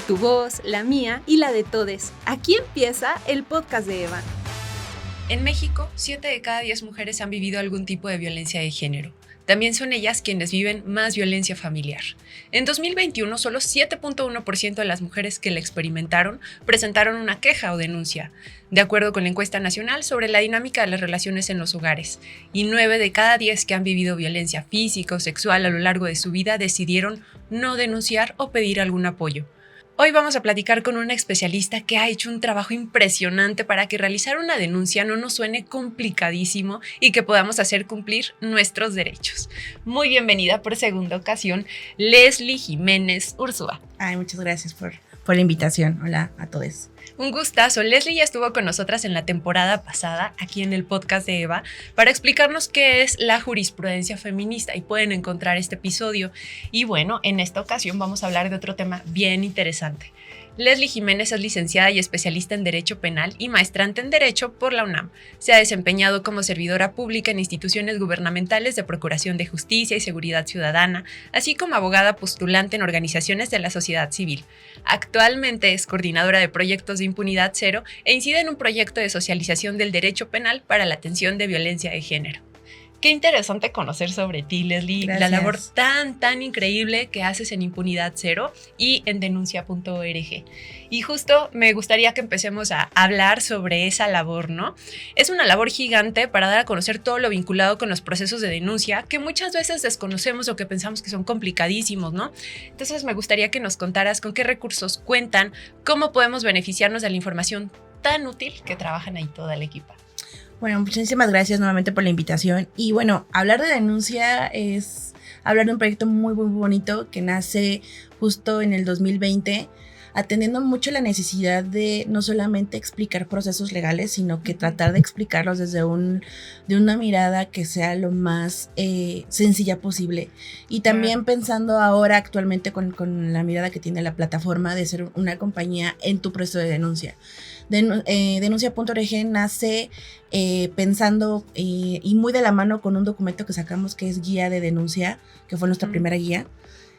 tu voz, la mía y la de todes. Aquí empieza el podcast de Eva. En México, 7 de cada 10 mujeres han vivido algún tipo de violencia de género. También son ellas quienes viven más violencia familiar. En 2021, solo 7.1% de las mujeres que la experimentaron presentaron una queja o denuncia, de acuerdo con la encuesta nacional sobre la dinámica de las relaciones en los hogares. Y 9 de cada 10 que han vivido violencia física o sexual a lo largo de su vida decidieron no denunciar o pedir algún apoyo. Hoy vamos a platicar con una especialista que ha hecho un trabajo impresionante para que realizar una denuncia no nos suene complicadísimo y que podamos hacer cumplir nuestros derechos. Muy bienvenida por segunda ocasión, Leslie Jiménez Ursúa. Muchas gracias por la invitación. Hola a todos. Un gustazo. Leslie ya estuvo con nosotras en la temporada pasada, aquí en el podcast de Eva, para explicarnos qué es la jurisprudencia feminista y pueden encontrar este episodio. Y bueno, en esta ocasión vamos a hablar de otro tema bien interesante. Leslie Jiménez es licenciada y especialista en Derecho Penal y maestrante en Derecho por la UNAM. Se ha desempeñado como servidora pública en instituciones gubernamentales de Procuración de Justicia y Seguridad Ciudadana, así como abogada postulante en organizaciones de la sociedad civil. Actualmente es coordinadora de proyectos de impunidad cero e incide en un proyecto de socialización del derecho penal para la atención de violencia de género. Qué interesante conocer sobre ti, Leslie. Gracias. La labor tan increíble que haces en Impunidad Cero y en denuncia.org. Y justo me gustaría que empecemos a hablar sobre esa labor, ¿no? Es una labor gigante para dar a conocer todo lo vinculado con los procesos de denuncia que muchas veces desconocemos o que pensamos que son complicadísimos, ¿no? Entonces me gustaría que nos contaras con qué recursos cuentan, cómo podemos beneficiarnos de la información tan útil que trabajan ahí toda la equipa. Bueno, muchísimas gracias nuevamente por la invitación. Y bueno, hablar de denuncia es hablar de un proyecto muy bonito que nace justo en el 2020, atendiendo mucho la necesidad de no solamente explicar procesos legales, sino que tratar de explicarlos desde de una mirada que sea lo más sencilla posible. Y también pensando ahora actualmente con la mirada que tiene la plataforma de ser una compañía en tu proceso de denuncia. Denuncia.org nace pensando y muy de la mano con un documento que sacamos que es guía de denuncia, que fue nuestra primera guía.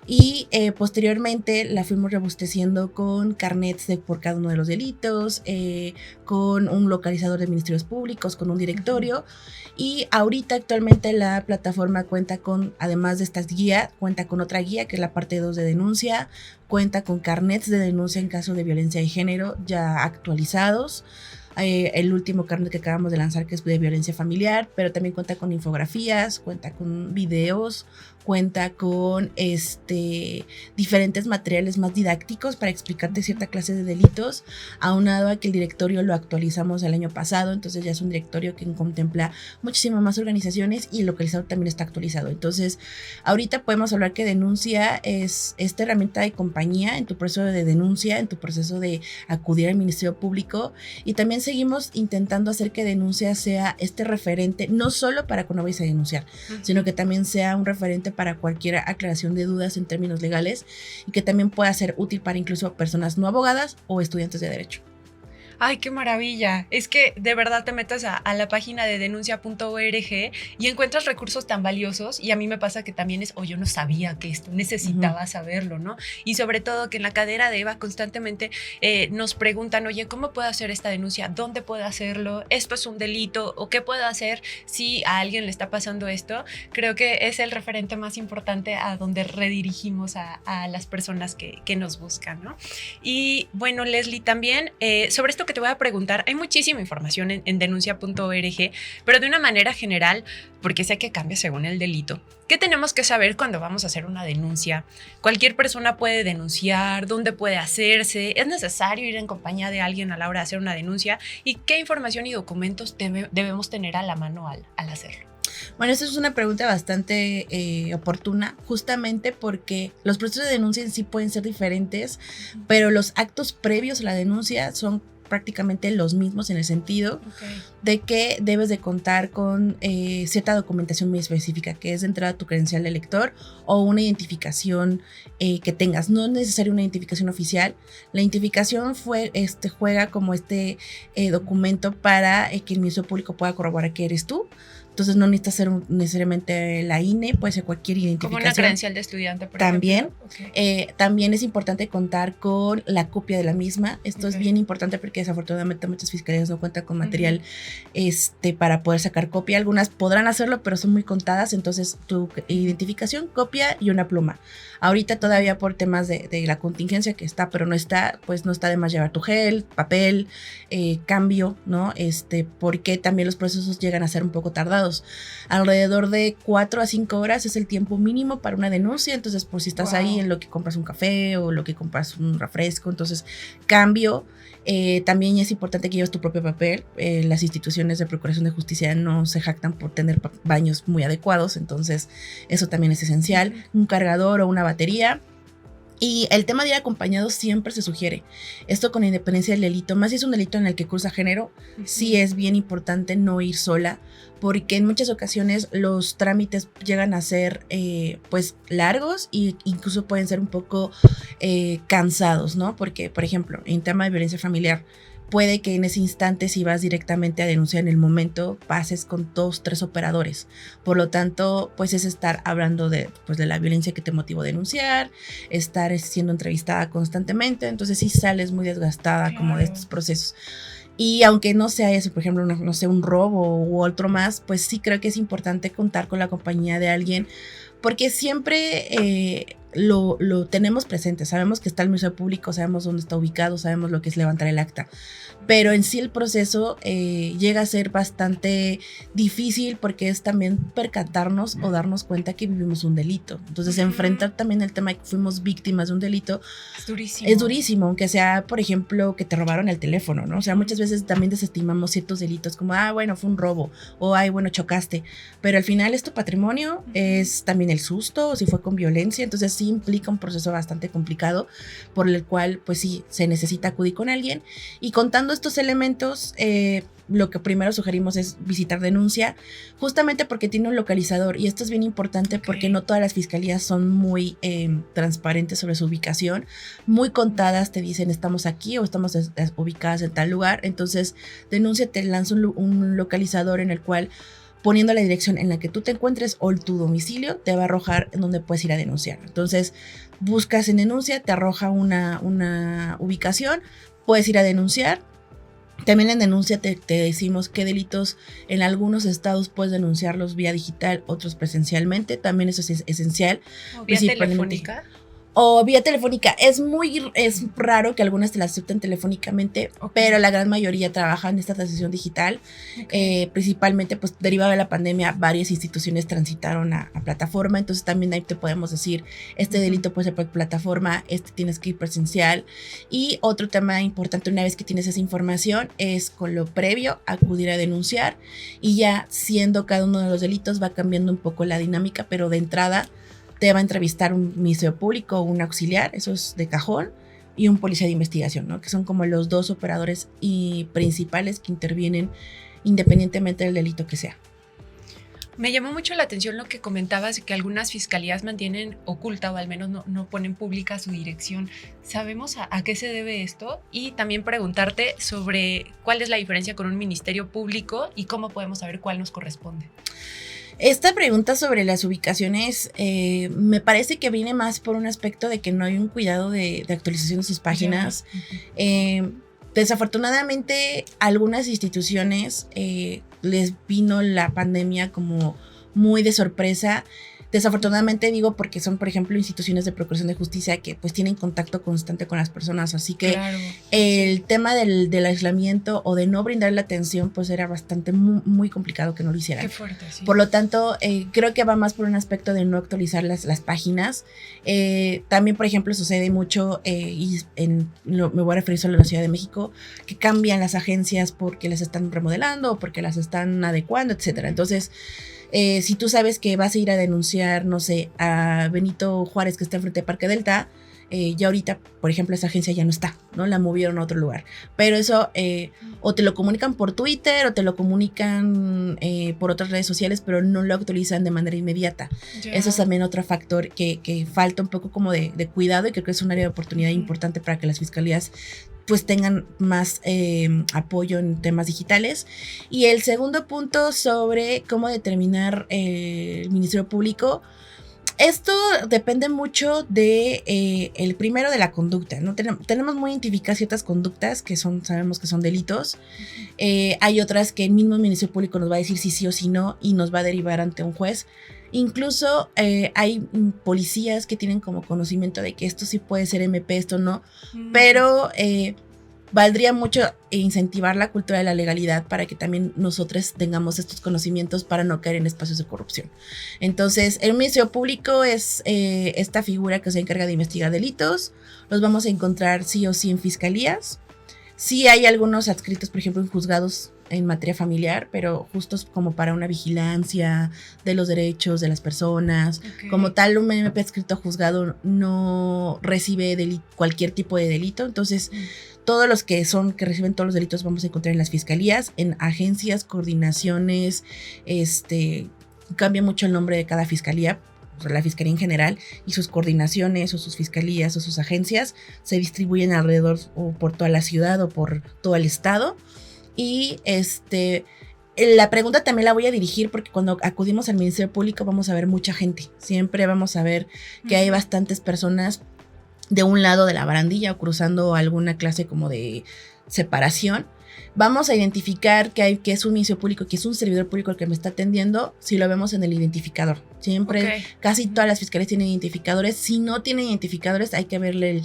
Y posteriormente la fuimos robusteciendo con carnets por cada uno de los delitos, con un localizador de ministerios públicos, con un directorio. Y ahorita actualmente la plataforma cuenta con, además de estas guías, cuenta con otra guía que es la parte 2 de denuncia, cuenta con carnets de denuncia en caso de violencia de género ya actualizados. El último carnet que acabamos de lanzar que es de violencia familiar, pero también cuenta con infografías, cuenta con videos, cuenta con diferentes materiales más didácticos para explicarte cierta clase de delitos, aunado a que el directorio lo actualizamos el año pasado, entonces ya es un directorio que contempla muchísimas más organizaciones y el localizador también está actualizado. Entonces ahorita podemos hablar que denuncia es esta herramienta de compañía en tu proceso de denuncia, en tu proceso de acudir al Ministerio Público, y también seguimos intentando hacer que denuncia sea este referente, no solo para cuando vayas a denunciar, sino que también sea un referente para cualquier aclaración de dudas en términos legales y que también pueda ser útil para incluso personas no abogadas o estudiantes de derecho. ¡Ay, qué maravilla! Es que de verdad te metes a la página de denuncia.org y encuentras recursos tan valiosos, y a mí me pasa que también yo no sabía que esto, necesitaba saberlo, ¿no? Y sobre todo que en la cadena de Eva constantemente nos preguntan, oye, ¿cómo puedo hacer esta denuncia? ¿Dónde puedo hacerlo? ¿Esto es un delito? ¿O qué puedo hacer si a alguien le está pasando esto? Creo que es el referente más importante a donde redirigimos a las personas que nos buscan, ¿no? Y bueno, Leslie, también sobre esto que te voy a preguntar, hay muchísima información en denuncia.org, pero de una manera general, porque sé que cambia según el delito. ¿Qué tenemos que saber cuando vamos a hacer una denuncia? ¿Cualquier persona puede denunciar? ¿Dónde puede hacerse? ¿Es necesario ir en compañía de alguien a la hora de hacer una denuncia? ¿Y qué información y documentos debemos tener a la mano al hacerlo? Bueno, esa es una pregunta bastante oportuna, justamente porque los procesos de denuncia en sí pueden ser diferentes, pero los actos previos a la denuncia son prácticamente los mismos en el sentido de que debes de contar con cierta documentación muy específica, que es de entrada tu credencial de lector o una identificación que tengas. No es necesaria una identificación oficial. La identificación juega como documento para que el Ministerio Público pueda corroborar que eres tú. Entonces no necesita ser necesariamente la INE, puede ser cualquier identificación. Como una credencial de estudiante, por también, ejemplo. Okay. También es importante contar con la copia de la misma. Esto es bien importante porque desafortunadamente muchas fiscalías no cuentan con material para poder sacar copia. Algunas podrán hacerlo, pero son muy contadas. Entonces tu identificación, copia y una pluma. Ahorita todavía por temas de la contingencia que está, pero no está, pues no está de más llevar tu gel, papel, cambio, ¿no? Porque también los procesos llegan a ser un poco tardados. Alrededor de 4 a 5 horas es el tiempo mínimo para una denuncia. Entonces, por si estás ahí en lo que compras un café o lo que compras un refresco, entonces cambio. También es importante que lleves tu propio papel. Las instituciones de procuración de justicia no se jactan por tener baños muy adecuados, entonces eso también es esencial. Un cargador o una batería. Y el tema de ir acompañado siempre se sugiere. Esto con independencia del delito, más si es un delito en el que cursa género, sí es bien importante no ir sola, porque en muchas ocasiones los trámites llegan a ser pues largos e incluso pueden ser un poco cansados, ¿no? Porque, por ejemplo, en tema de violencia familiar, puede que en ese instante, si vas directamente a denunciar en el momento, pases con 2, 3 operadores. Por lo tanto, pues es estar hablando de la violencia que te motivó a denunciar, estar siendo entrevistada constantemente. Entonces sí sales muy desgastada como de estos procesos. Y aunque no sea eso, por ejemplo, no sé, un robo u otro más, pues sí creo que es importante contar con la compañía de alguien, porque siempre lo tenemos presente. Sabemos que está el Ministerio Público, sabemos dónde está ubicado, sabemos lo que es levantar el acta. Pero en sí el proceso llega a ser bastante difícil porque es también percatarnos o darnos cuenta que vivimos un delito. Entonces, enfrentar también el tema de que fuimos víctimas de un delito es durísimo. Es durísimo, aunque sea, por ejemplo, que te robaron el teléfono, ¿no? O sea, muchas veces también desestimamos ciertos delitos como, bueno, fue un robo o, bueno, chocaste. Pero al final es tu patrimonio, es también el susto, o si fue con violencia. Entonces, sí implica un proceso bastante complicado por el cual, pues sí, se necesita acudir con alguien. Y contando estos elementos, lo que primero sugerimos es visitar denuncia, justamente porque tiene un localizador, y esto es bien importante porque no todas las fiscalías son muy transparentes sobre su ubicación, muy contadas te dicen estamos aquí o estamos ubicadas en tal lugar. Entonces denuncia te lanza un localizador en el cual, poniendo la dirección en la que tú te encuentres o tu domicilio, te va a arrojar en donde puedes ir a denunciar. Entonces buscas en denuncia, te arroja una ubicación, puedes ir a denunciar. También en denuncia te decimos qué delitos en algunos estados puedes denunciarlos vía digital, otros presencialmente. También eso es esencial. ¿O vía telefónica? O vía telefónica. Es raro que algunas te las acepten telefónicamente, pero la gran mayoría trabaja en esta transición digital. Principalmente, pues derivado de la pandemia, varias instituciones transitaron a plataforma. Entonces también ahí te podemos decir, este delito puede ser por plataforma, tienes que ir presencial. Y otro tema importante, una vez que tienes esa información, es con lo previo acudir a denunciar, y ya siendo cada uno de los delitos va cambiando un poco la dinámica, pero de entrada te va a entrevistar un Ministerio Público o un auxiliar, eso es de cajón, y un policía de investigación, ¿no? Que son como los 2 operadores principales que intervienen independientemente del delito que sea. Me llamó mucho la atención lo que comentabas, que algunas fiscalías mantienen oculta o al menos no ponen pública su dirección. ¿Sabemos a qué se debe esto? Y también preguntarte sobre cuál es la diferencia con un ministerio público y cómo podemos saber cuál nos corresponde. Esta pregunta sobre las ubicaciones me parece que viene más por un aspecto de que no hay un cuidado de actualización de sus páginas. Desafortunadamente, algunas instituciones les vino la pandemia como muy de sorpresa. Desafortunadamente digo porque son, por ejemplo, instituciones de procuración de justicia que pues tienen contacto constante con las personas, así que el tema del aislamiento o de no brindar la atención pues era bastante muy complicado que no lo hicieran. Qué fuerte, sí. Por lo tanto, creo que va más por un aspecto de no actualizar las páginas. También, por ejemplo, sucede mucho, me voy a referir solo a la Ciudad de México, que cambian las agencias porque las están remodelando o porque las están adecuando, etcétera. Entonces, si tú sabes que vas a ir a denunciar, no sé, a Benito Juárez, que está enfrente de Parque Delta, ya ahorita, por ejemplo, esa agencia ya no está, ¿no? La movieron a otro lugar. Pero eso, o te lo comunican por Twitter, o te lo comunican por otras redes sociales, pero no lo actualizan de manera inmediata. Eso es también otro factor que falta un poco como de cuidado, y creo que es un área de oportunidad importante para que las fiscalías pues tengan más apoyo en temas digitales. Y el segundo punto sobre cómo determinar el Ministerio Público. Esto depende mucho de el primero de la conducta, ¿no? Tenemos muy identificadas ciertas conductas que sabemos que son delitos. Hay otras que el mismo Ministerio Público nos va a decir si sí o si no y nos va a derivar ante un juez. Incluso hay policías que tienen como conocimiento de que esto sí puede ser MP, esto no, pero valdría mucho incentivar la cultura de la legalidad para que también nosotros tengamos estos conocimientos para no caer en espacios de corrupción. Entonces, el Ministerio Público es esta figura que se encarga de investigar delitos. Los vamos a encontrar sí o sí en fiscalías. Sí hay algunos adscritos, por ejemplo, en juzgados en materia familiar, pero justos como para una vigilancia de los derechos de las personas. Okay. Como tal, un MP adscrito a juzgado no recibe cualquier tipo de delito, entonces todos los que reciben todos los delitos vamos a encontrar en las fiscalías, en agencias, coordinaciones, cambia mucho el nombre de cada fiscalía, la fiscalía en general, y sus coordinaciones o sus fiscalías o sus agencias se distribuyen alrededor o por toda la ciudad o por todo el estado. Y la pregunta también la voy a dirigir porque cuando acudimos al Ministerio Público vamos a ver mucha gente. Siempre vamos a ver que hay bastantes personas de un lado de la barandilla o cruzando alguna clase como de separación. Vamos a identificar que es un Ministerio Público, que es un servidor público el que me está atendiendo, si lo vemos en el identificador. Siempre, casi todas las fiscalías tienen identificadores. Si no tienen identificadores, hay que verle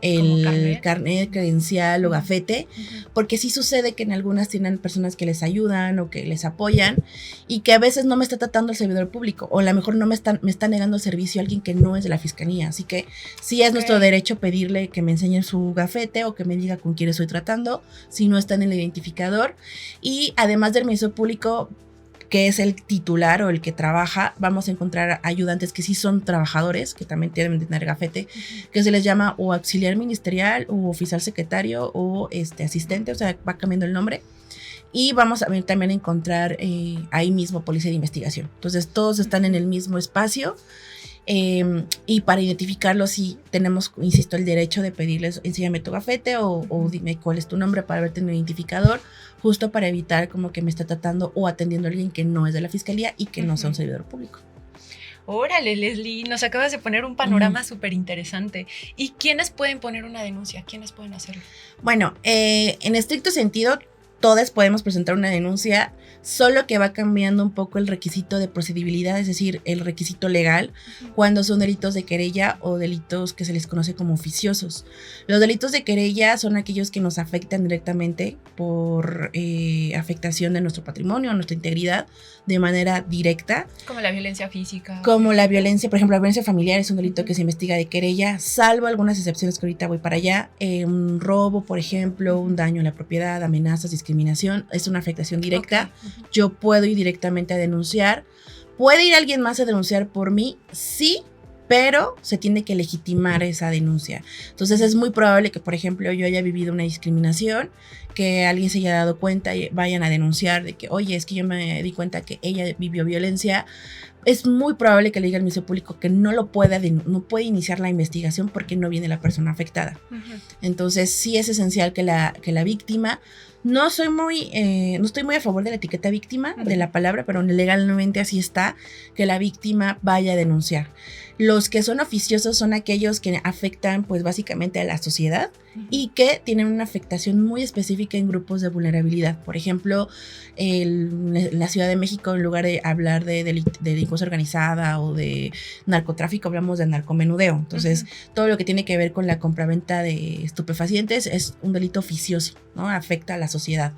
el carnet, credencial o gafete, porque sí sucede que en algunas tienen personas que les ayudan o que les apoyan y que a veces no me está tratando el servidor público o a lo mejor no me está negando el servicio a alguien que no es de la fiscalía, así que sí es nuestro derecho pedirle que me enseñe su gafete o que me diga con quién estoy tratando si no está en el identificador. Y además del Ministerio Público, que es el titular o el que trabaja, vamos a encontrar ayudantes que sí son trabajadores, que también tienen que tener gafete, que se les llama o auxiliar ministerial o oficial secretario o asistente, o sea, va cambiando el nombre. Y vamos a también encontrar ahí mismo policía de investigación. Entonces, todos están en el mismo espacio. Y para identificarlos sí tenemos, insisto, el derecho de pedirles enséñame tu gafete o dime cuál es tu nombre para verte en el identificador, justo para evitar como que me está tratando o atendiendo a alguien que no es de la fiscalía y que no sea un servidor público. Órale, Leslie, nos acabas de poner un panorama súper interesante. ¿Y quiénes pueden poner una denuncia? ¿Quiénes pueden hacerlo? Bueno, en estricto sentido, todas podemos presentar una denuncia, solo que va cambiando un poco el requisito de procedibilidad, es decir, el requisito legal, cuando son delitos de querella o delitos que se les conoce como oficiosos. Los delitos de querella son aquellos que nos afectan directamente por afectación de nuestro patrimonio, nuestra integridad, de manera directa. Como la violencia física. Como la violencia, por ejemplo, la violencia familiar es un delito que se investiga de querella, salvo algunas excepciones que ahorita voy para allá. Un robo, por ejemplo, un daño a la propiedad, amenazas, discriminación, es una afectación directa. Yo puedo ir directamente a denunciar. ¿Puede ir alguien más a denunciar por mí? Sí, pero se tiene que legitimar esa denuncia. Entonces es muy probable que, por ejemplo, yo haya vivido una discriminación, que alguien se haya dado cuenta y vayan a denunciar de que, oye, es que yo me di cuenta que ella vivió violencia. Es muy probable que le diga al Ministerio Público que no puede iniciar la investigación porque no viene la persona afectada. Entonces sí es esencial que la víctima, no estoy muy a favor de la etiqueta víctima de la palabra, pero legalmente así está, que la víctima vaya a denunciar. Los que son oficiosos son aquellos que afectan pues básicamente a la sociedad y que tienen una afectación muy específica en grupos de vulnerabilidad. Por ejemplo, en la Ciudad de México, en lugar de hablar de delincuencia organizada o de narcotráfico, hablamos de narcomenudeo. Entonces, todo lo que tiene que ver con la compraventa de estupefacientes es un delito oficioso, ¿no? Afecta a la sociedad.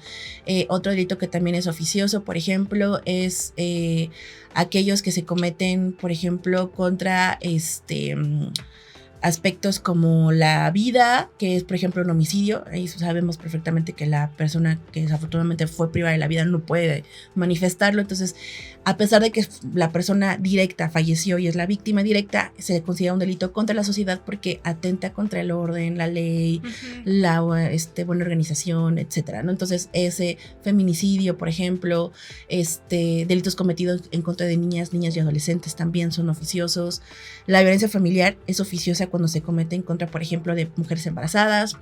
Otro delito que también es oficioso, por ejemplo, es aquellos que se cometen, por ejemplo, contra aspectos como la vida, que es por ejemplo un homicidio. Ahí sabemos perfectamente que la persona que desafortunadamente fue privada de la vida no puede manifestarlo, entonces a pesar de que la persona directa falleció y es la víctima directa, se considera un delito contra la sociedad porque atenta contra el orden, la ley, la buena organización, etcétera, ¿no? Entonces ese feminicidio, por ejemplo, delitos cometidos en contra de niñas y adolescentes también son oficiosos. La violencia familiar es oficiosa cuando se comete en contra, por ejemplo, de mujeres embarazadas,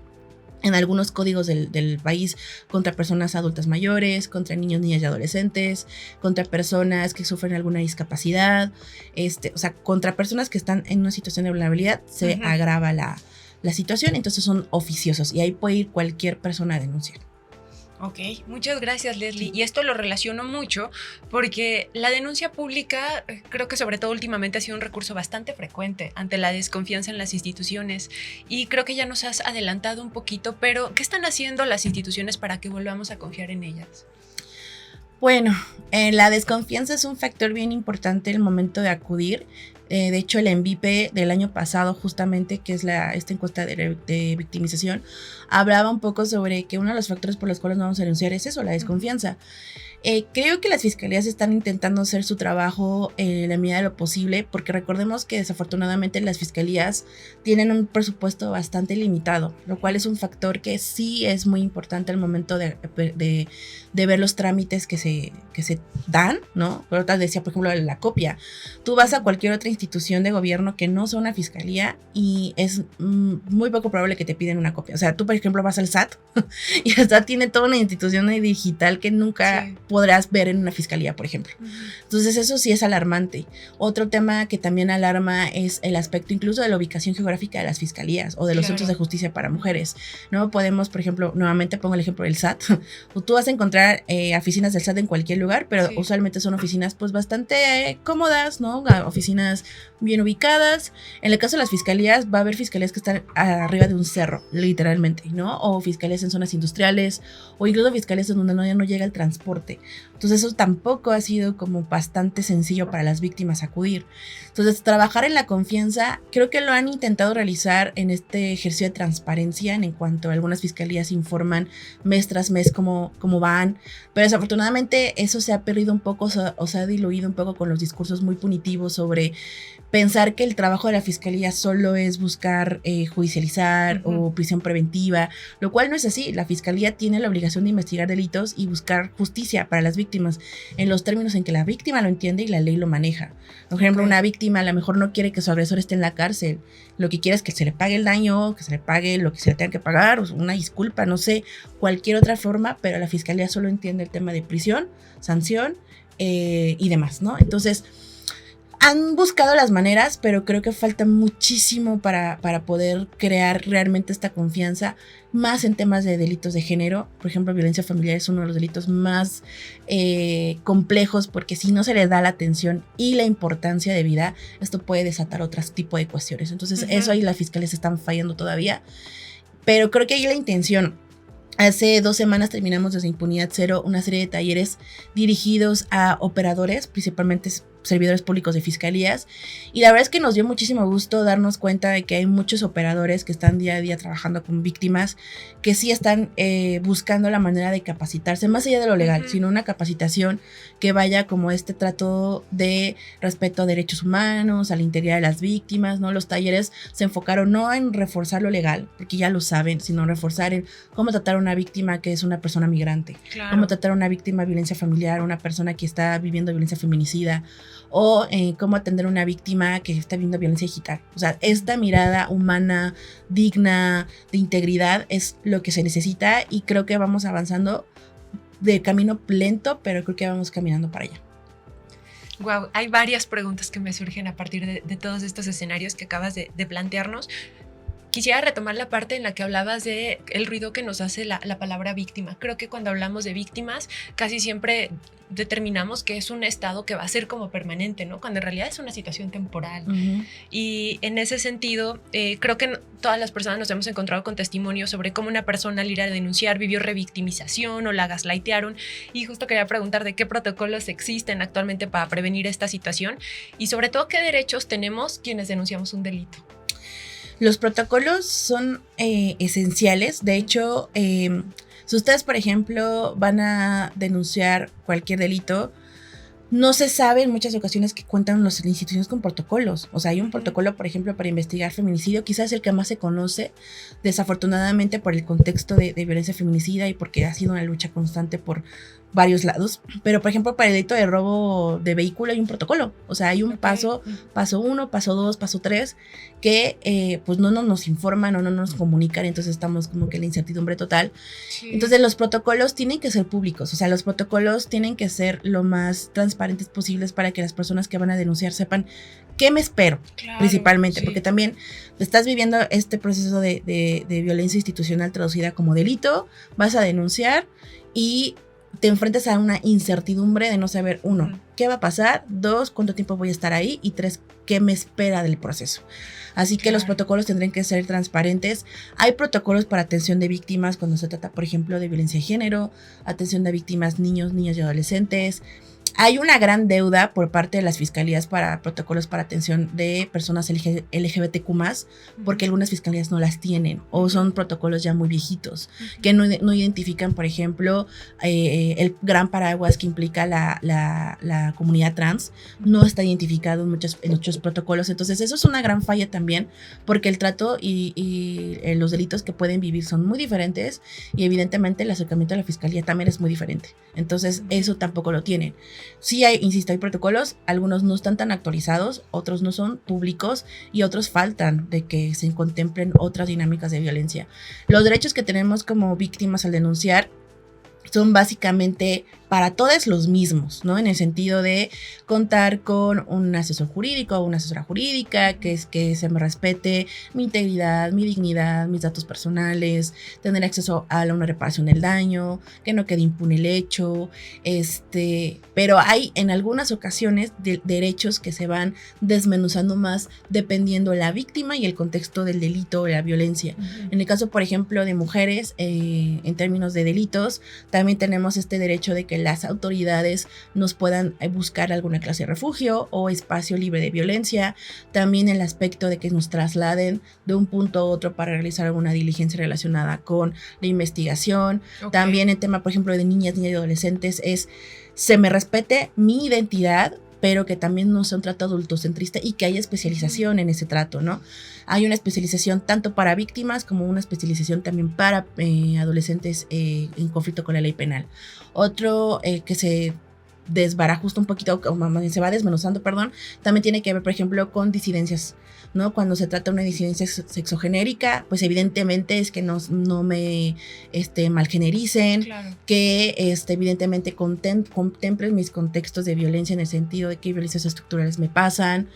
en algunos códigos del país contra personas adultas mayores, contra niños, niñas y adolescentes, contra personas que sufren alguna discapacidad, o sea, contra personas que están en una situación de vulnerabilidad, se agrava la situación, entonces son oficiosos y ahí puede ir cualquier persona a denunciar. Ok, muchas gracias, Leslie. Y esto lo relaciono mucho porque la denuncia pública creo que sobre todo últimamente ha sido un recurso bastante frecuente ante la desconfianza en las instituciones y creo que ya nos has adelantado un poquito, pero ¿qué están haciendo las instituciones para que volvamos a confiar en ellas? Bueno, la desconfianza es un factor bien importante en el momento de acudir. De hecho, el MVP del año pasado, justamente, que es esta encuesta de victimización, hablaba un poco sobre que uno de los factores por los cuales no vamos a denunciar es eso, la desconfianza. Creo que las fiscalías están intentando hacer su trabajo en la medida de lo posible, porque recordemos que desafortunadamente las fiscalías tienen un presupuesto bastante limitado, lo cual es un factor que sí es muy importante al momento de ver los trámites que se dan, ¿no? Pero tal decía, por ejemplo, la copia. Tú vas a cualquier otra institución de gobierno que no sea una fiscalía y es muy poco probable que te piden una copia. O sea, tú, por ejemplo, vas al SAT y el SAT tiene toda una institución digital que nunca podrás ver en una fiscalía, por ejemplo. Entonces eso sí es alarmante. Otro tema que también alarma es el aspecto incluso de la ubicación geográfica de las fiscalías o de los centros de justicia para mujeres. No podemos, por ejemplo, nuevamente pongo el ejemplo del SAT. Tú vas a encontrar oficinas del SAT en cualquier lugar, pero usualmente son oficinas pues bastante cómodas, ¿no? Oficinas bien ubicadas. En el caso de las fiscalías, va a haber fiscalías que están arriba de un cerro, literalmente, ¿no? O fiscalías en zonas industriales, o incluso fiscalías en donde no llega el transporte. Entonces eso tampoco ha sido como bastante sencillo para las víctimas acudir. Entonces trabajar en la confianza, creo que lo han intentado realizar en este ejercicio de transparencia en cuanto a algunas fiscalías informan mes tras mes cómo van, pero desafortunadamente eso se ha perdido un poco o se ha diluido un poco con los discursos muy punitivos sobre pensar que el trabajo de la fiscalía solo es buscar judicializar o prisión preventiva, lo cual no es así. La fiscalía tiene la obligación de investigar delitos y buscar justicia para las víctimas en los términos en que la víctima lo entiende y la ley lo maneja. Por ejemplo, una víctima a lo mejor no quiere que su agresor esté en la cárcel, lo que quiere es que se le pague el daño, que se le pague lo que se le tenga que pagar, una disculpa, no sé, cualquier otra forma, pero la fiscalía solo entiende el tema de prisión, sanción y demás, ¿no? Entonces han buscado las maneras, pero creo que falta muchísimo para poder crear realmente esta confianza, más en temas de delitos de género. Por ejemplo, violencia familiar es uno de los delitos más complejos, porque si no se le da la atención y la importancia debida, esto puede desatar otro tipo de cuestiones. Entonces, eso ahí las fiscales están fallando todavía, pero creo que ahí la intención. Hace 2 semanas terminamos desde Impunidad Cero una serie de talleres dirigidos a operadores, principalmente servidores públicos de fiscalías, y la verdad es que nos dio muchísimo gusto darnos cuenta de que hay muchos operadores que están día a día trabajando con víctimas, que sí están buscando la manera de capacitarse, más allá de lo legal, sino una capacitación que vaya como este trato de respeto a derechos humanos, a la integridad de las víctimas, ¿no? Los talleres se enfocaron no en reforzar lo legal, porque ya lo saben, sino en reforzar en cómo tratar a una víctima que es una persona migrante, cómo tratar a una víctima de violencia familiar, una persona que está viviendo violencia feminicida, o cómo atender a una víctima que está viviendo violencia digital. O sea, esta mirada humana, digna, de integridad es lo que se necesita, y creo que vamos avanzando de camino lento, pero creo que vamos caminando para allá. Wow, hay varias preguntas que me surgen a partir de todos estos escenarios que acabas de plantearnos. Quisiera retomar la parte en la que hablabas de el ruido que nos hace la palabra víctima. Creo que cuando hablamos de víctimas, casi siempre determinamos que es un estado que va a ser como permanente, ¿no? Cuando en realidad es una situación temporal. Y en ese sentido, creo que todas las personas nos hemos encontrado con testimonios sobre cómo una persona al ir a denunciar vivió revictimización o la gaslightearon. Y justo quería preguntar de qué protocolos existen actualmente para prevenir esta situación y sobre todo qué derechos tenemos quienes denunciamos un delito. Los protocolos son esenciales. De hecho, si ustedes, por ejemplo, van a denunciar cualquier delito, no se sabe en muchas ocasiones que cuentan las instituciones con protocolos. O sea, hay un protocolo, por ejemplo, para investigar feminicidio, quizás el que más se conoce, desafortunadamente por el contexto de violencia feminicida y porque ha sido una lucha constante por varios lados. Pero, por ejemplo, para el delito de robo de vehículo hay un protocolo. O sea, hay un paso 1, paso 2, paso 3, que pues no nos informan o no nos comunican, entonces estamos como que en la incertidumbre total. Sí. Entonces los protocolos tienen que ser públicos, o sea, los protocolos tienen que ser lo más transparentes posibles para que las personas que van a denunciar sepan qué me espero, claro, principalmente, sí. Porque también estás viviendo este proceso de violencia institucional traducida como delito, vas a denunciar y te enfrentas a una incertidumbre de no saber, 1, qué va a pasar, 2, cuánto tiempo voy a estar ahí y 3, qué me espera del proceso. Así que los protocolos tendrán que ser transparentes. Hay protocolos para atención de víctimas cuando se trata, por ejemplo, de violencia de género, atención de víctimas niños, niñas y adolescentes. Hay una gran deuda por parte de las fiscalías para protocolos para atención de personas LGBTQ+, porque algunas fiscalías no las tienen o son protocolos ya muy viejitos, que no identifican, por ejemplo, el gran paraguas que implica la comunidad trans, no está identificado en muchos protocolos. Entonces eso es una gran falla también, porque el trato y los delitos que pueden vivir son muy diferentes y evidentemente el acercamiento a la fiscalía también es muy diferente. Entonces eso tampoco lo tienen. Sí hay, insisto, hay protocolos, algunos no están tan actualizados, otros no son públicos y otros faltan de que se contemplen otras dinámicas de violencia. Los derechos que tenemos como víctimas al denunciar son básicamente para todos los mismos, ¿no? En el sentido de contar con un asesor jurídico o una asesora jurídica, que se me respete mi integridad, mi dignidad, mis datos personales, tener acceso a una reparación del daño, que no quede impune el hecho, pero hay en algunas ocasiones derechos que se van desmenuzando más dependiendo la víctima y el contexto del delito o la violencia. Uh-huh. En el caso, por ejemplo, de mujeres, en términos de delitos, también tenemos este derecho de que las autoridades nos puedan buscar alguna clase de refugio o espacio libre de violencia. También el aspecto de que nos trasladen de un punto a otro para realizar alguna diligencia relacionada con la investigación. Okay. También el tema, por ejemplo, de niñas y adolescentes se me respete mi identidad, pero que también no sea un trato adultocentrista y que haya especialización en ese trato, ¿no? Hay una especialización tanto para víctimas como una especialización también para adolescentes en conflicto con la ley penal. Otro que se desbarajusta un poquito, o se va desmenuzando, también tiene que ver, por ejemplo, con disidencias, ¿no? Cuando se trata de una disidencia sexogenérica, pues evidentemente es que no me malgenericen, claro. Que evidentemente contemplen mis contextos de violencia en el sentido de qué violencias estructurales me pasan.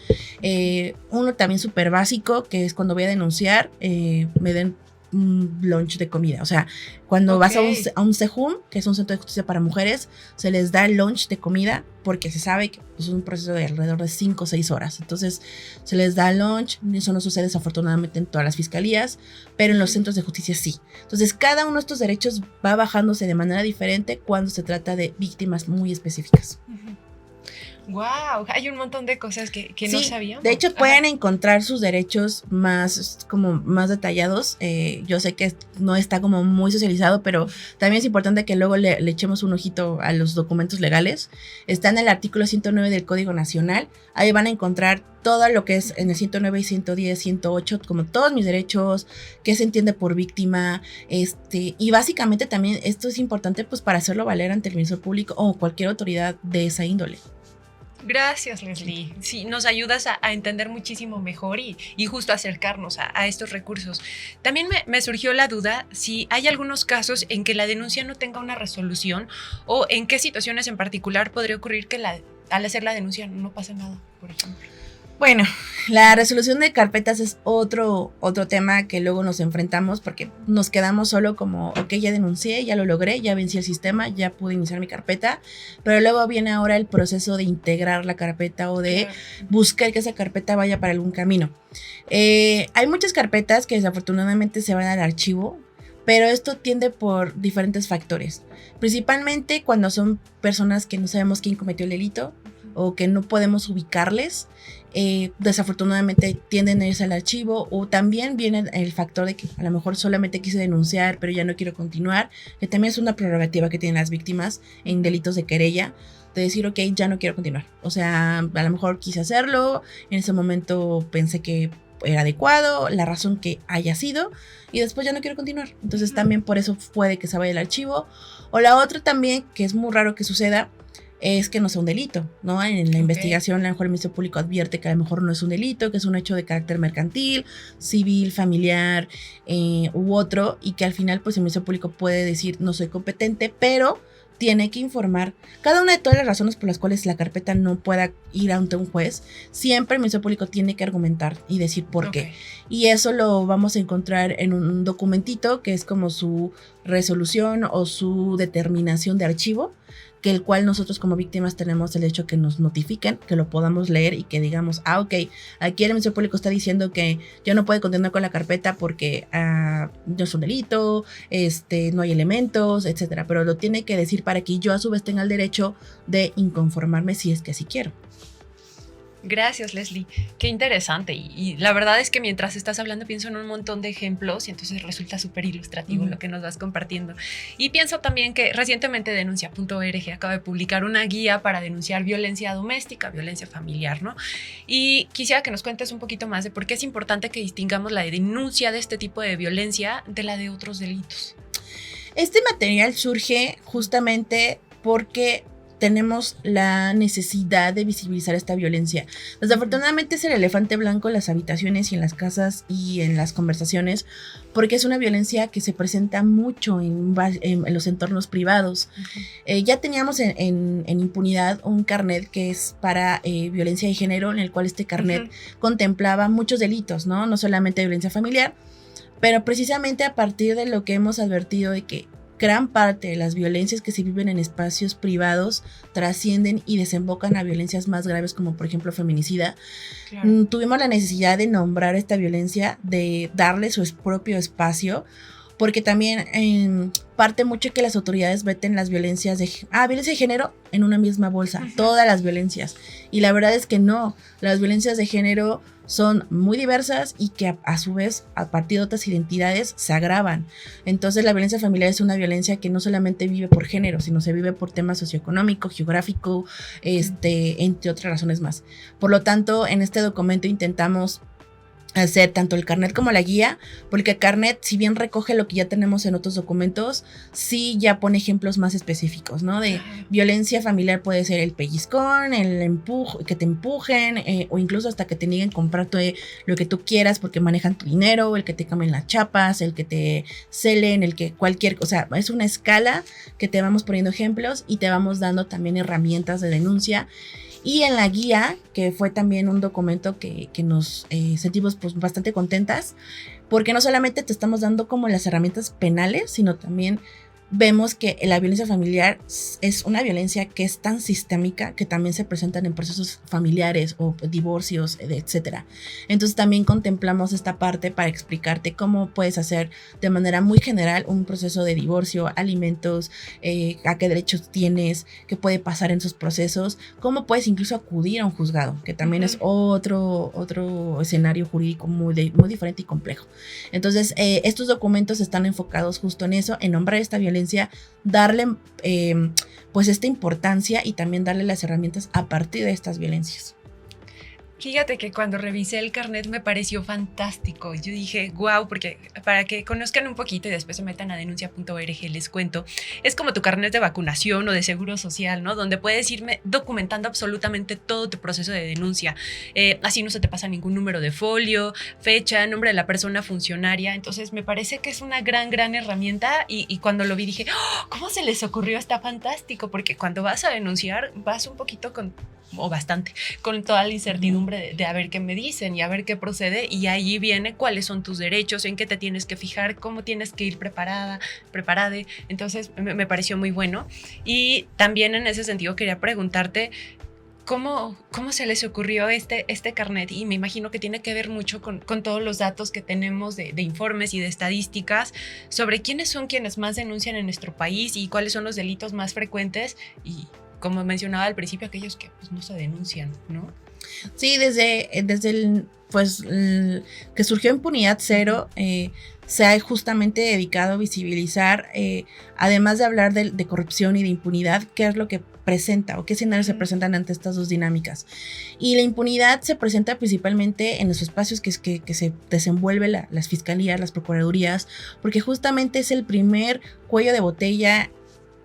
Uno también súper básico, que es cuando voy a denunciar, me den un lunch de comida. O sea, cuando vas a un CEJUM, que es un centro de justicia para mujeres, se les da el lunch de comida porque se sabe que es un proceso de alrededor de 5 o 6 horas. Entonces, se les da lunch. Eso no sucede desafortunadamente en todas las fiscalías, pero en los centros de justicia sí. Entonces, cada uno de estos derechos va bajándose de manera diferente cuando se trata de víctimas muy específicas. Uh-huh. Wow, hay un montón de cosas que sí, no sabíamos. De hecho, pueden encontrar sus derechos más detallados. Yo sé que no está como muy socializado, pero también es importante que luego le echemos un ojito a los documentos legales. Está en el artículo 109 del Código Nacional. Ahí van a encontrar todo lo que es en el 109 y 110, 108, como todos mis derechos, qué se entiende por víctima, y básicamente también esto es importante pues para hacerlo valer ante el Ministerio Público o cualquier autoridad de esa índole. Gracias, Leslie. Sí, nos ayudas a entender muchísimo mejor y justo acercarnos a estos recursos. También me surgió la duda si hay algunos casos en que la denuncia no tenga una resolución o en qué situaciones en particular podría ocurrir que al hacer la denuncia no pase nada, por ejemplo. Bueno, la resolución de carpetas es otro tema que luego nos enfrentamos porque nos quedamos solo como, ok, ya denuncié, ya lo logré, ya vencí el sistema, ya pude iniciar mi carpeta, pero luego viene ahora el proceso de integrar la carpeta o de buscar que esa carpeta vaya para algún camino. Hay muchas carpetas que desafortunadamente se van al archivo, pero esto tiende por diferentes factores, principalmente cuando son personas que no sabemos quién cometió el delito, o que no podemos ubicarles, desafortunadamente tienden a irse al archivo, o también viene el factor de que a lo mejor solamente quise denunciar pero ya no quiero continuar, que también es una prerrogativa que tienen las víctimas en delitos de querella, de decir, ok, ya no quiero continuar. O sea, a lo mejor quise hacerlo, en ese momento pensé que era adecuado, la razón que haya sido, y después ya no quiero continuar. Entonces también por eso puede que se vaya el archivo. O la otra también, que es muy raro que suceda, es que no sea un delito, ¿no? En la investigación, a lo mejor el Ministerio Público advierte que a lo mejor no es un delito, que es un hecho de carácter mercantil, civil, familiar, u otro, y que al final pues el Ministerio Público puede decir, no soy competente, pero tiene que informar cada una de todas las razones por las cuales la carpeta no pueda ir ante un juez. Siempre el Ministerio Público tiene que argumentar y decir por qué. Y eso lo vamos a encontrar en un documentito que es como su resolución o su determinación de archivo, que el cual nosotros como víctimas tenemos el hecho que nos notifiquen, que lo podamos leer y que digamos, ok, aquí el Ministerio Público está diciendo que ya no puede continuar con la carpeta porque no es un delito, no hay elementos, etcétera, pero lo tiene que decir para que yo a su vez tenga el derecho de inconformarme si es que así quiero. Gracias, Leslie. Qué interesante. Y la verdad es que mientras estás hablando pienso en un montón de ejemplos y entonces resulta súper ilustrativo lo que nos vas compartiendo. Y pienso también que recientemente Denuncia.org acaba de publicar una guía para denunciar violencia doméstica, violencia familiar, ¿no? Y quisiera que nos cuentes un poquito más de por qué es importante que distingamos la denuncia de este tipo de violencia de la de otros delitos. Este material surge justamente porque tenemos la necesidad de visibilizar esta violencia. Desafortunadamente es el elefante blanco en las habitaciones y en las casas y en las conversaciones, porque es una violencia que se presenta mucho en los entornos privados. Ya teníamos en impunidad un carnet que es para violencia de género, en el cual este carnet contemplaba muchos delitos, ¿no? No solamente violencia familiar, pero precisamente a partir de lo que hemos advertido de que gran parte de las violencias que se viven en espacios privados trascienden y desembocan a violencias más graves como por ejemplo feminicida. Claro. Tuvimos la necesidad de nombrar esta violencia, de darle su propio espacio, porque también parte mucho que las autoridades veten las violencias de género en una misma bolsa, todas las violencias. Y la verdad es que no, las violencias de género son muy diversas y que a su vez, a partir de otras identidades, se agravan. Entonces la violencia familiar es una violencia que no solamente vive por género, sino se vive por temas socioeconómico, geográfico, entre otras razones más. Por lo tanto, en este documento intentamos hacer tanto el carnet como la guía, porque el carnet, si bien recoge lo que ya tenemos en otros documentos, sí ya pone ejemplos más específicos, ¿no? De violencia familiar puede ser el pellizcón, el empuje, que te empujen, o incluso hasta que te nieguen comprarte lo que tú quieras porque manejan tu dinero, el que te cambien las chapas, el que te celen, el que cualquier cosa. Es una escala que te vamos poniendo ejemplos y te vamos dando también herramientas de denuncia. Y en la guía, que fue también un documento que nos sentimos pues bastante contentas, porque no solamente te estamos dando como las herramientas penales, sino también vemos que la violencia familiar es una violencia que es tan sistémica que también se presentan en procesos familiares o divorcios, etc. Entonces también contemplamos esta parte para explicarte cómo puedes hacer de manera muy general un proceso de divorcio, alimentos, a qué derechos tienes, qué puede pasar en esos procesos, cómo puedes incluso acudir a un juzgado, que también es otro escenario jurídico muy diferente y complejo. Entonces estos documentos están enfocados justo en eso, en nombrar esta violencia, darle pues esta importancia y también darle las herramientas a partir de estas violencias. Fíjate que cuando revisé el carnet me pareció fantástico. Yo dije, wow, porque para que conozcan un poquito y después se metan a denuncia.org, les cuento, es como tu carnet de vacunación o de seguro social, ¿no? Donde puedes irme documentando absolutamente todo tu proceso de denuncia. Así no se te pasa ningún número de folio, fecha, nombre de la persona funcionaria. Entonces me parece que es una gran herramienta y cuando lo vi dije, oh, ¿cómo se les ocurrió? Está fantástico, porque cuando vas a denunciar vas un poquito bastante con toda la incertidumbre de a ver qué me dicen y a ver qué procede, y ahí viene cuáles son tus derechos, en qué te tienes que fijar, cómo tienes que ir preparada. Entonces me pareció muy bueno. Y también en ese sentido quería preguntarte ¿cómo se les ocurrió este carnet? Y me imagino que tiene que ver mucho con todos los datos que tenemos de informes y de estadísticas sobre quiénes son quienes más denuncian en nuestro país y cuáles son los delitos más frecuentes como mencionaba al principio, aquellos que pues, no se denuncian, ¿no? Sí, desde que surgió Impunidad Cero, se ha justamente dedicado a visibilizar, además de hablar de corrupción y de impunidad, qué es lo que presenta o qué escenarios se presentan ante estas dos dinámicas. Y la impunidad se presenta principalmente en los espacios que se desenvuelve las fiscalías, las procuradurías, porque justamente es el primer cuello de botella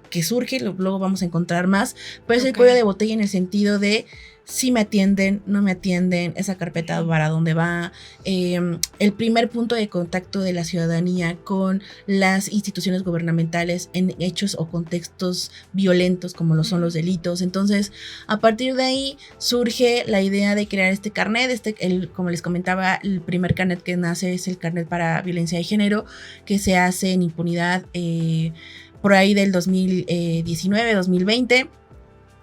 que surge, luego vamos a encontrar más, pero es el cuello de botella en el sentido de si me atienden, no me atienden, esa carpeta para dónde va, el primer punto de contacto de la ciudadanía con las instituciones gubernamentales en hechos o contextos violentos como lo son los delitos. Entonces, a partir de ahí surge la idea de crear este carnet, como les comentaba, el primer carnet que nace es el carnet para violencia de género, que se hace en impunidad por ahí del 2019, 2020.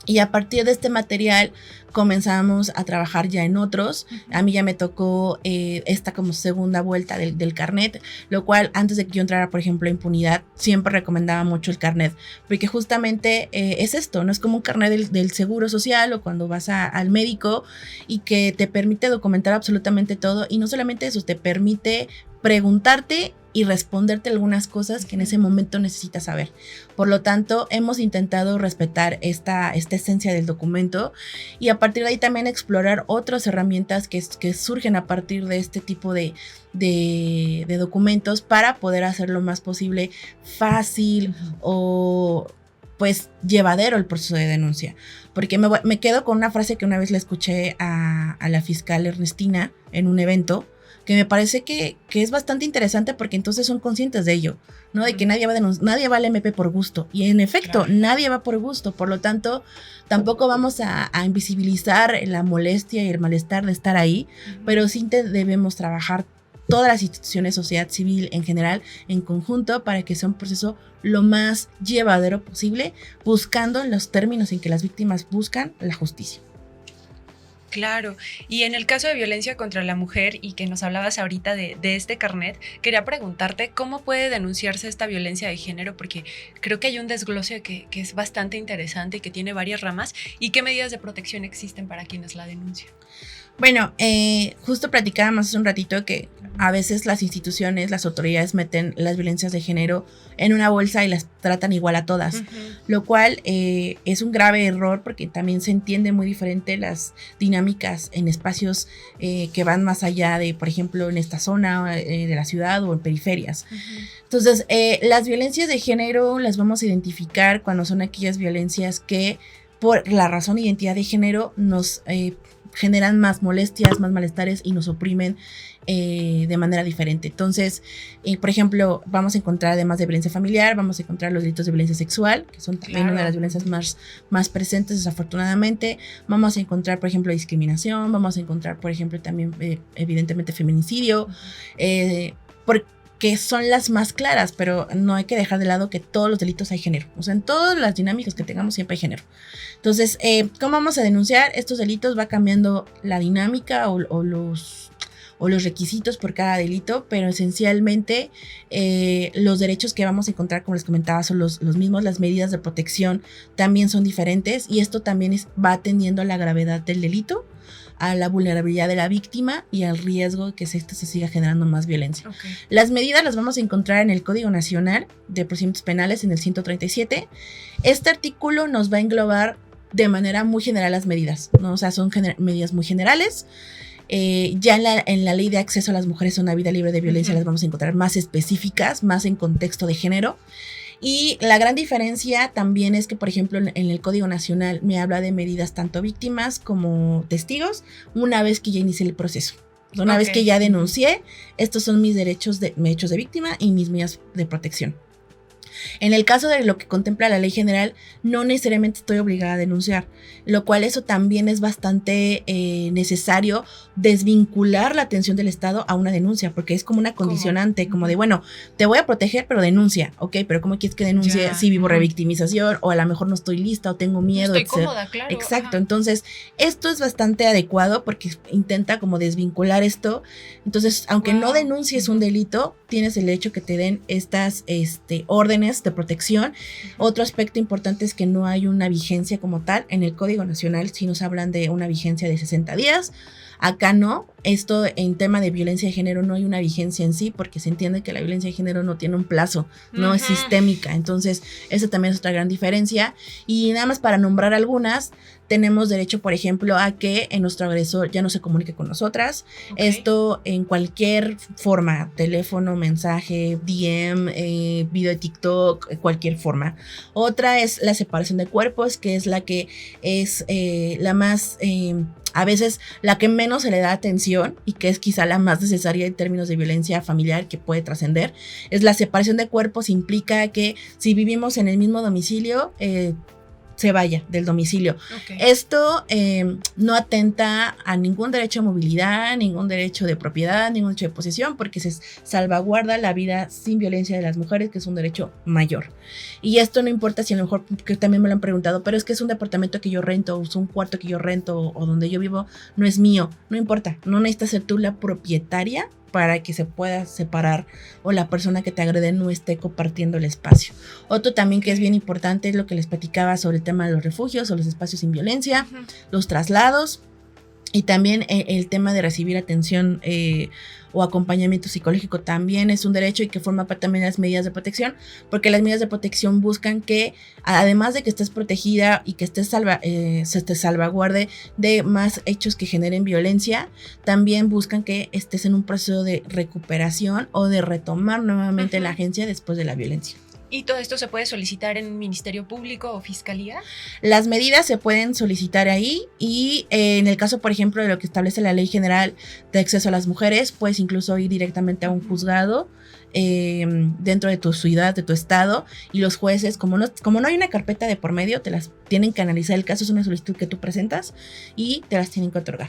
Y a partir de este material comenzamos a trabajar ya en otros. A mí ya me tocó esta como segunda vuelta del carnet, lo cual antes de que yo entrara, por ejemplo, a impunidad, siempre recomendaba mucho el carnet, porque justamente es esto, no es como un carnet del seguro social o cuando vas al médico y que te permite documentar absolutamente todo, y no solamente eso, te permite preguntarte y responderte algunas cosas que en ese momento necesitas saber. Por lo tanto, hemos intentado respetar esta esencia del documento y a partir de ahí también explorar otras herramientas que surgen a partir de este tipo de documentos para poder hacerlo más posible fácil o pues llevadero el proceso de denuncia. Porque me quedo con una frase que una vez le escuché a la fiscal Ernestina en un evento, que me parece que es bastante interesante porque entonces son conscientes de ello, ¿no? De que nadie va al MP por gusto. Y en efecto, nadie va por gusto. Por lo tanto, tampoco vamos a invisibilizar la molestia y el malestar de estar ahí, pero sí debemos trabajar todas las instituciones, sociedad civil en general, en conjunto, para que sea un proceso lo más llevadero posible, buscando los términos en que las víctimas buscan la justicia. Claro, y en el caso de violencia contra la mujer y que nos hablabas ahorita de este carnet, quería preguntarte cómo puede denunciarse esta violencia de género, porque creo que hay un desglose que es bastante interesante y que tiene varias ramas, y qué medidas de protección existen para quienes la denuncian. Bueno, justo platicábamos hace un ratito que a veces las instituciones, las autoridades meten las violencias de género en una bolsa y las tratan igual a todas, lo cual es un grave error porque también se entiende muy diferente las dinámicas en espacios que van más allá de, por ejemplo, en esta zona de la ciudad o en periferias. Entonces, las violencias de género las vamos a identificar cuando son aquellas violencias que por la razón de identidad de género nos generan más molestias, más malestares y nos oprimen de manera diferente. Entonces, por ejemplo, vamos a encontrar, además de violencia familiar, vamos a encontrar los delitos de violencia sexual, que son también una de las violencias más presentes, desafortunadamente. Vamos a encontrar, por ejemplo, discriminación, vamos a encontrar, por ejemplo, también evidentemente feminicidio, que son las más claras, pero no hay que dejar de lado que todos los delitos hay género. O sea, en todas las dinámicas que tengamos siempre hay género. Entonces, ¿cómo vamos a denunciar estos delitos? Va cambiando la dinámica o los requisitos por cada delito, pero esencialmente los derechos que vamos a encontrar, como les comentaba, son los mismos. Las medidas de protección también son diferentes y esto también va atendiendo a la gravedad del delito, a la vulnerabilidad de la víctima y al riesgo de que se siga generando más violencia. Las medidas las vamos a encontrar en el Código Nacional de Procedimientos Penales, en el 137. Este artículo nos va a englobar de manera muy general las medidas, ¿no? O sea, son medidas muy generales. Ya en la Ley de Acceso a las Mujeres a una Vida Libre de Violencia las vamos a encontrar más específicas, más en contexto de género. Y la gran diferencia también es que, por ejemplo, en el Código Nacional me habla de medidas tanto víctimas como testigos una vez que ya inicié el proceso. Una vez que ya denuncié, estos son mis derechos de víctima y mis medidas de protección. En el caso de lo que contempla la ley general, no necesariamente estoy obligada a denunciar, lo cual eso también es bastante necesario desvincular la atención del Estado a una denuncia, porque es como una condicionante, como de, bueno, te voy a proteger, pero denuncia, ok, pero ¿cómo quieres que denuncie si vivo revictimización o a lo mejor no estoy lista o tengo miedo? No estoy cómoda, claro. Exacto, entonces esto es bastante adecuado porque intenta como desvincular esto. Entonces, aunque no denuncies un delito, tienes el hecho que te den estas órdenes órdenes de protección. Otro aspecto importante es que no hay una vigencia como tal. En el Código Nacional sí nos hablan de una vigencia de 60 días. Acá no. Esto en tema de violencia de género no hay una vigencia en sí, porque se entiende que la violencia de género no tiene un plazo, no es sistémica. Entonces, esa también es otra gran diferencia. Y nada más para nombrar algunas, tenemos derecho, por ejemplo, a que nuestro agresor ya no se comunique con nosotras. Okay. Esto en cualquier forma, teléfono, mensaje, DM, video de TikTok, cualquier forma. Otra es la separación de cuerpos, que es la que es la más... a veces la que menos se le da atención y que es quizá la más necesaria en términos de violencia familiar que puede trascender, es la separación de cuerpos. Implica que si vivimos en el mismo domicilio, se vaya del domicilio. Okay. Esto no atenta a ningún derecho de movilidad, ningún derecho de propiedad, ningún derecho de posesión, porque se salvaguarda la vida sin violencia de las mujeres, que es un derecho mayor. Y esto no importa si a lo mejor, que también me lo han preguntado, pero es que es un departamento que yo rento, o es un cuarto que yo rento, o donde yo vivo, no es mío. No importa, no necesitas ser tú la propietaria para que se pueda separar o la persona que te agrede no esté compartiendo el espacio. Otro también que es bien importante es lo que les platicaba sobre el tema de los refugios o los espacios sin violencia, los traslados y también el tema de recibir atención o acompañamiento psicológico también es un derecho y que forma parte también de las medidas de protección, porque las medidas de protección buscan que, además de que estés protegida y que estés se te salvaguarde de más hechos que generen violencia, también buscan que estés en un proceso de recuperación o de retomar nuevamente la agencia después de la violencia. ¿Y todo esto se puede solicitar en Ministerio Público o Fiscalía? Las medidas se pueden solicitar ahí y en el caso, por ejemplo, de lo que establece la Ley General de Acceso a las Mujeres, puedes incluso ir directamente a un juzgado dentro de tu ciudad, de tu estado, y los jueces, como no hay una carpeta de por medio, te las tienen que analizar el caso, es una solicitud que tú presentas y te las tienen que otorgar.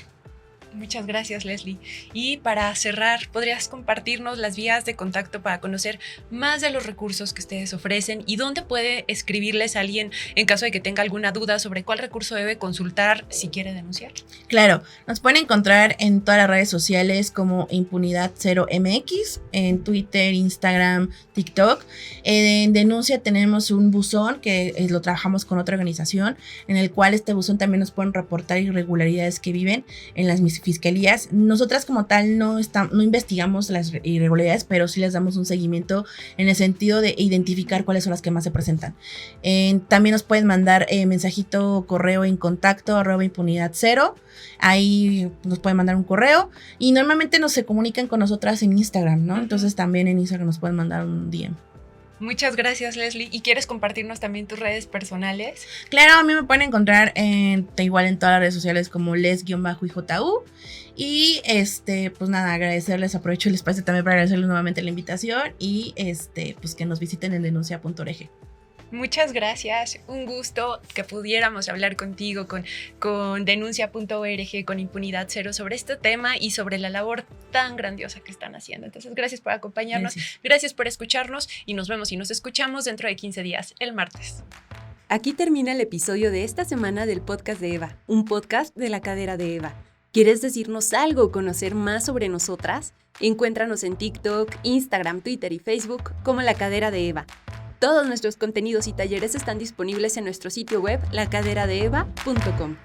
Muchas gracias, Leslie. Y para cerrar, ¿podrías compartirnos las vías de contacto para conocer más de los recursos que ustedes ofrecen y dónde puede escribirles a alguien en caso de que tenga alguna duda sobre cuál recurso debe consultar si quiere denunciar? Claro, nos pueden encontrar en todas las redes sociales como Impunidad 0 MX, en Twitter, Instagram, TikTok. En denuncia tenemos un buzón que lo trabajamos con otra organización, en el cual este buzón también nos pueden reportar irregularidades que viven en las fiscalías. Nosotras como tal no investigamos las irregularidades, pero sí les damos un seguimiento en el sentido de identificar cuáles son las que más se presentan. También nos pueden mandar mensajito, correo en contacto @impunidad0. Ahí nos pueden mandar un correo y normalmente se comunican con nosotras en Instagram, ¿no? Entonces también en Instagram nos pueden mandar un DM. Muchas gracias, Leslie. ¿Y quieres compartirnos también tus redes personales? Claro, a mí me pueden encontrar igual en todas las redes sociales como les_IJU. Y pues nada, agradecerles, aprovecho el espacio también para agradecerles nuevamente la invitación y pues que nos visiten en denuncia.org. Muchas gracias, un gusto que pudiéramos hablar contigo, con denuncia.org, con Impunidad 0 sobre este tema y sobre la labor tan grandiosa que están haciendo. Entonces, gracias por acompañarnos, gracias por escucharnos y nos vemos y nos escuchamos dentro de 15 días, el martes. Aquí termina el episodio de esta semana del podcast de Eva, un podcast de la cadera de Eva. ¿Quieres decirnos algo o conocer más sobre nosotras? Encuéntranos en TikTok, Instagram, Twitter y Facebook como La Cadera de Eva. Todos nuestros contenidos y talleres están disponibles en nuestro sitio web lacaderadeeva.com.